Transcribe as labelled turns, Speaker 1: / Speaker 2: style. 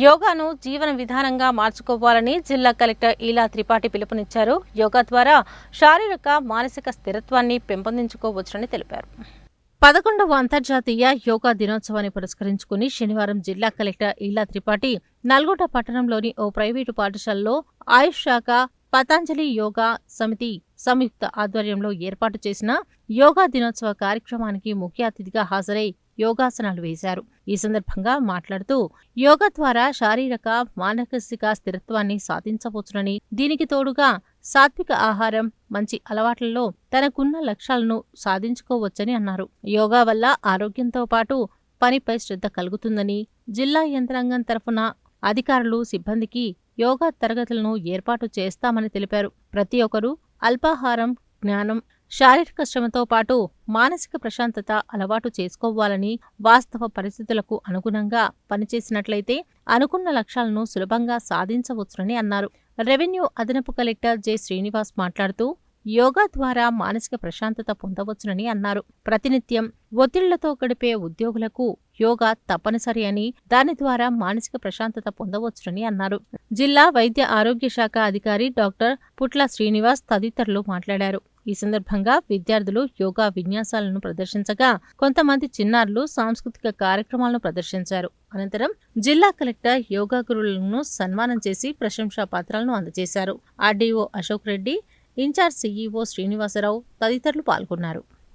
Speaker 1: యోగాను జీవన విధానంగా మార్చుకోవాలని జిల్లా కలెక్టర్ ఈలా త్రిపాఠి పిలుపునిచ్చారు. యోగా ద్వారా శారీరక, మానసిక స్థిరత్వాన్ని పెంపొందించుకోవచ్చని తెలిపారు. 11వ అంతర్జాతీయ యోగా దినోత్సవాన్ని పురస్కరించుకుని శనివారం జిల్లా కలెక్టర్ ఈలా త్రిపాఠి నల్గొండ పట్టణంలోని ఓ ప్రైవేటు పాఠశాలలో ఆయుష్ శాఖ, పతాంజలి యోగా సమితి సంయుక్త ఆధ్వర్యంలో ఏర్పాటు చేసిన యోగా దినోత్సవ కార్యక్రమానికి ముఖ్య అతిథిగా హాజరై యోగాసనాలు వేశారు. ఈ సందర్భంగా మాట్లాడుతూ యోగా ద్వారా శారీరక, మానసిక స్థిరత్వాన్ని సాధించవచ్చునని, దీనికి తోడుగా సాత్విక ఆహారం, మంచి అలవాట్లలో తనకున్న లక్ష్యాలను సాధించుకోవచ్చని అన్నారు. యోగా వల్ల ఆరోగ్యంతో పాటు పనిపై శ్రద్ధ కలుగుతుందని, జిల్లా యంత్రాంగం తరఫున అధికారులు, సిబ్బందికి యోగా తరగతులను ఏర్పాటు చేస్తామని తెలిపారు. ప్రతి ఒక్కరూ అల్పాహారం, జ్ఞానం, శారీరక శ్రమతో పాటు మానసిక ప్రశాంతత అలవాటు చేసుకోవాలని, వాస్తవ పరిస్థితులకు అనుగుణంగా పనిచేసినట్లయితే అనుకున్న లక్ష్యాలను సులభంగా సాధించవచ్చునని అన్నారు. రెవెన్యూ అదనపు కలెక్టర్ జె. శ్రీనివాస్ మాట్లాడుతూ యోగా ద్వారా మానసిక ప్రశాంతత పొందవచ్చునని అన్నారు. ప్రతినిత్యం ఒత్తిళ్లతో గడిపే ఉద్యోగులకు యోగా తప్పనిసరి అని, దాని ద్వారా మానసిక ప్రశాంతత పొందవచ్చునని అన్నారు. జిల్లా వైద్య ఆరోగ్య శాఖ అధికారి డాక్టర్ పుట్ల శ్రీనివాస్ తదితరులు మాట్లాడారు. ఈ సందర్భంగా విద్యార్థులు యోగా విన్యాసాలను ప్రదర్శించగా, కొంతమంది చిన్నారులు సాంస్కృతిక కార్యక్రమాలను ప్రదర్శించారు. అనంతరం జిల్లా కలెక్టర్ యోగా గురువులను సన్మానం చేసి ప్రశంసా పత్రాలను అందజేశారు. RDO Ashok Reddy, incharge CEO Srinivasa Rao తదితరులు పాల్గొన్నారు.